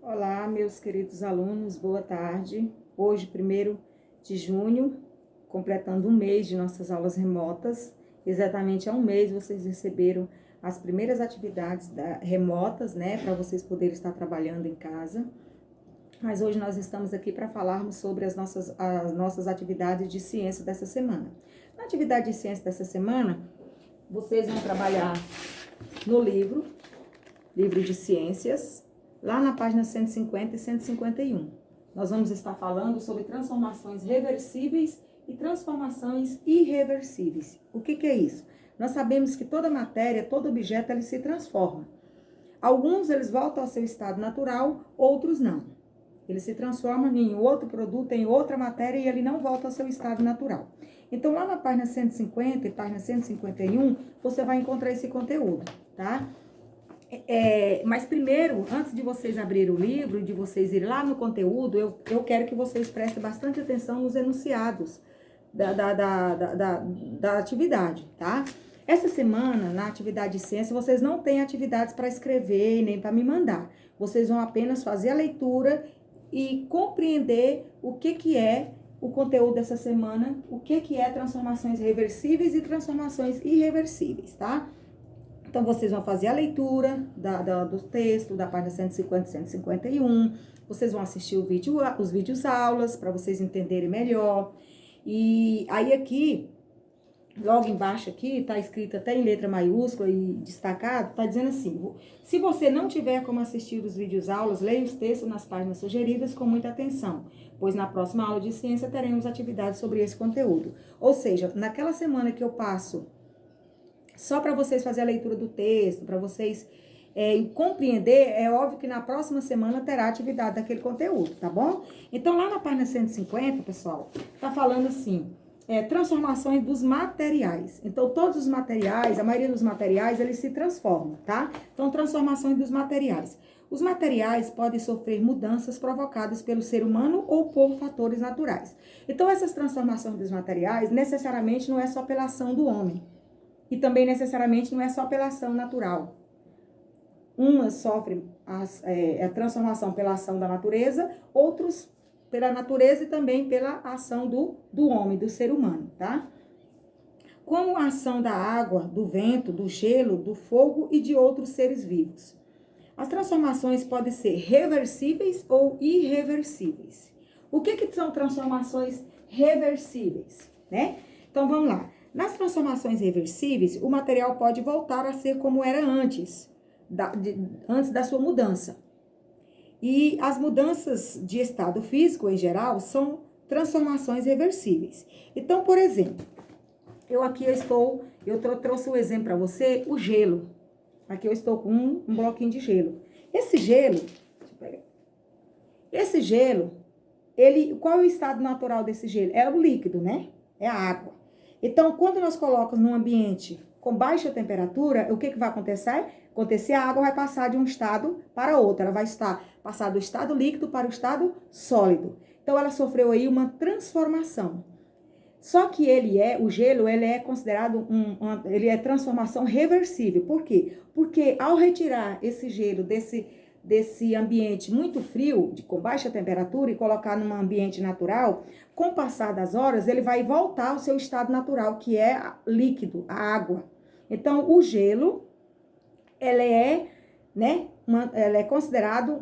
Olá, meus queridos alunos, boa tarde. Hoje, 1º de junho, completando um mês de nossas aulas remotas. Exatamente há um mês vocês receberam as primeiras atividades remotas, né, para vocês poderem estar trabalhando em casa. Mas hoje nós estamos aqui para falarmos sobre as nossas atividades de ciência dessa semana. Na atividade de ciência dessa semana, vocês vão trabalhar no livro de ciências, lá na página 150 e 151. Nós vamos estar falando sobre transformações reversíveis e transformações irreversíveis. O que é isso? Nós sabemos que toda matéria, todo objeto, ele se transforma. Alguns eles voltam ao seu estado natural, outros não. Ele se transforma em outro produto, em outra matéria, e ele não volta ao seu estado natural. Então, lá na página 150 e página 151, você vai encontrar esse conteúdo, tá? Mas primeiro, antes de vocês abrirem o livro, de vocês irem lá no conteúdo, eu quero que vocês prestem bastante atenção nos enunciados da atividade, tá? Essa semana, na atividade de ciência, vocês não têm atividades para escrever nem para me mandar. Vocês vão apenas fazer a leitura e compreender o que é o conteúdo dessa semana, o que é transformações reversíveis e transformações irreversíveis, tá? Então, vocês vão fazer a leitura do texto, da página 150 e 151. Vocês vão assistir os vídeos aulas, para vocês entenderem melhor. E aí aqui, logo embaixo aqui, tá escrito até em letra maiúscula e destacado, tá dizendo assim: se você não tiver como assistir os vídeos aulas, leia os textos nas páginas sugeridas com muita atenção, pois na próxima aula de ciência teremos atividades sobre esse conteúdo. Ou seja, naquela semana que eu passo só para vocês fazerem a leitura do texto, para vocês compreender, é óbvio que na próxima semana terá atividade daquele conteúdo, tá bom? Então, lá na página 150, pessoal, tá falando assim, transformações dos materiais. Então, todos os materiais, a maioria dos materiais, eles se transformam, tá? Então, transformações dos materiais. Os materiais podem sofrer mudanças provocadas pelo ser humano ou por fatores naturais. Então, essas transformações dos materiais, necessariamente, não é só pela ação do homem. E também, necessariamente, não é só pela ação natural. Umas sofrem a transformação pela ação da natureza, outros pela natureza e também pela ação do homem, do ser humano, tá? Como a ação da água, do vento, do gelo, do fogo e de outros seres vivos. As transformações podem ser reversíveis ou irreversíveis. O que são transformações reversíveis, né? Então, vamos lá. Nas transformações reversíveis, o material pode voltar a ser como era antes da sua mudança. E as mudanças de estado físico, em geral, são transformações reversíveis. Então, por exemplo, eu trouxe o exemplo para você, o gelo. Aqui eu estou com um bloquinho de gelo. Esse gelo, qual é o estado natural desse gelo? É o líquido, né? É a água. Então, quando nós colocamos num ambiente com baixa temperatura, o que vai acontecer? A água vai passar de um estado para outro. Ela vai passar do estado líquido para o estado sólido. Então, ela sofreu aí uma transformação. Só que o gelo, ele é considerado ele é transformação reversível. Por quê? Porque ao retirar esse gelo desse ambiente muito frio, com baixa temperatura, e colocar num ambiente natural, com o passar das horas, ele vai voltar ao seu estado natural, que é líquido, a água. Então, o gelo, ela é considerado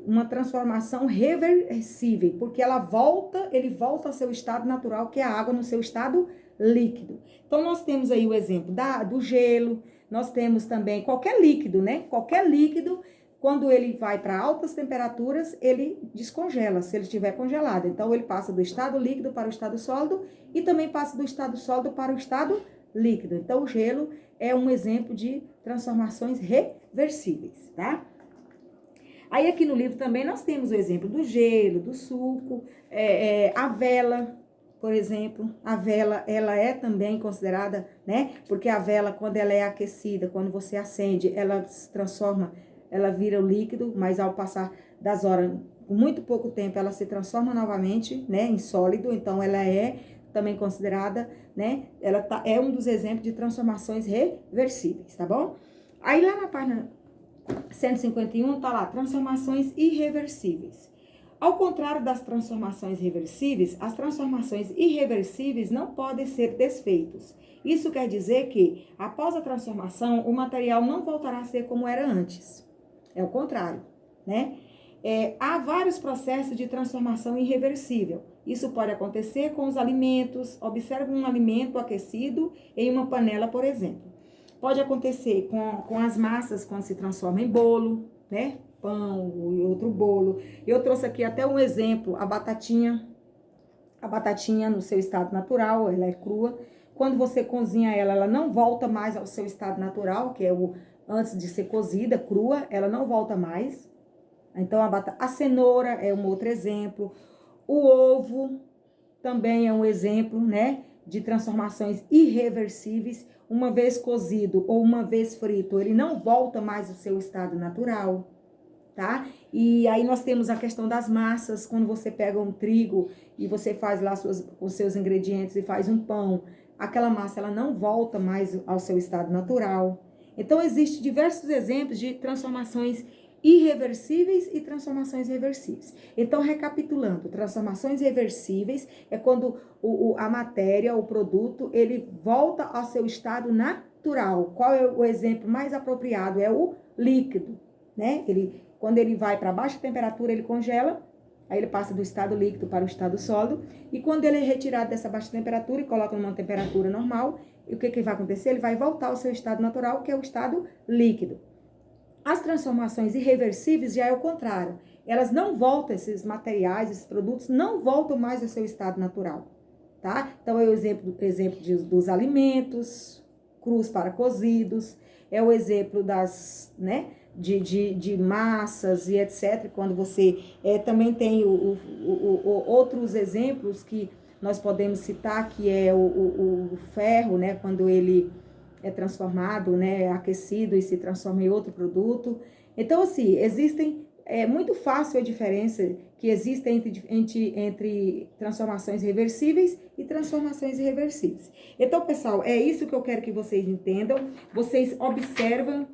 uma transformação reversível, porque ele volta ao seu estado natural, que é a água no seu estado líquido. Então, nós temos aí o exemplo do gelo, nós temos também qualquer líquido, né? Qualquer líquido, quando ele vai para altas temperaturas, ele descongela, se ele estiver congelado. Então, ele passa do estado líquido para o estado sólido e também passa do estado sólido para o estado líquido. Então, o gelo é um exemplo de transformações reversíveis, tá? Aí, aqui no livro também, nós temos o exemplo do gelo, do suco, a vela, por exemplo. A vela, ela é também considerada, né? Porque a vela, quando ela é aquecida, quando você acende, ela se transforma, ela vira o líquido, mas ao passar das horas, com muito pouco tempo, ela se transforma novamente, né, em sólido. Então, ela é também considerada, né, é um dos exemplos de transformações reversíveis, tá bom? Aí, lá na página 151 tá lá, transformações irreversíveis. Ao contrário das transformações reversíveis, as transformações irreversíveis não podem ser desfeitos. Isso quer dizer que, após a transformação, o material não voltará a ser como era antes. É o contrário, né? Há vários processos de transformação irreversível. Isso pode acontecer com os alimentos. Observe um alimento aquecido em uma panela, por exemplo. Pode acontecer com as massas quando se transforma em bolo, né? Pão e outro bolo. Eu trouxe aqui até um exemplo, a batatinha. A batatinha no seu estado natural, ela é crua. Quando você cozinha ela, ela não volta mais ao seu estado natural, que é o antes de ser cozida, crua, ela não volta mais. Então, a cenoura é um outro exemplo. O ovo também é um exemplo, né, de transformações irreversíveis. Uma vez cozido ou uma vez frito, ele não volta mais ao seu estado natural, tá? E aí nós temos a questão das massas. Quando você pega um trigo e você faz lá os seus ingredientes e faz um pão, aquela massa ela não volta mais ao seu estado natural. Então, existem diversos exemplos de transformações irreversíveis e transformações reversíveis. Então, recapitulando, transformações reversíveis é quando a matéria, o produto, ele volta ao seu estado natural. Qual é o exemplo mais apropriado? É o líquido, né? Quando ele vai para baixa temperatura, ele congela, aí ele passa do estado líquido para o estado sólido, e quando ele é retirado dessa baixa temperatura e coloca numa temperatura normal, o que vai acontecer? Ele vai voltar ao seu estado natural, que é o estado líquido. As transformações irreversíveis já é o contrário. Elas não voltam, esses materiais, esses produtos, não voltam mais ao seu estado natural, tá? Então, é o exemplo dos alimentos, crus para cozidos, é o exemplo das, né, de massas e etc. Quando você também tem outros exemplos que nós podemos citar, que é o ferro, né, quando ele é transformado, né, aquecido e se transforma em outro produto. Então, assim, é muito fácil a diferença que existe entre transformações reversíveis e transformações irreversíveis. Então, pessoal, é isso que eu quero que vocês entendam. Vocês observam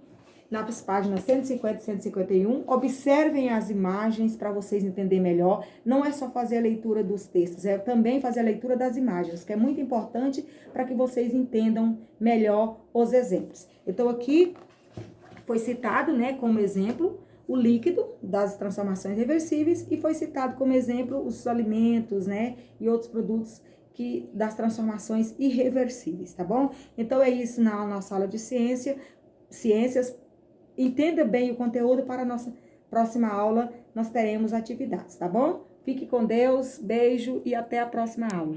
nas páginas 150 e 151, observem as imagens para vocês entenderem melhor. Não é só fazer a leitura dos textos, é também fazer a leitura das imagens, que é muito importante para que vocês entendam melhor os exemplos. Então, aqui foi citado, né, como exemplo, o líquido das transformações reversíveis e foi citado como exemplo os alimentos, né, e outros produtos das transformações irreversíveis, tá bom? Então, é isso na nossa aula de ciências. Entenda bem o conteúdo. Para a nossa próxima aula, nós teremos atividades, tá bom? Fique com Deus, beijo e até a próxima aula.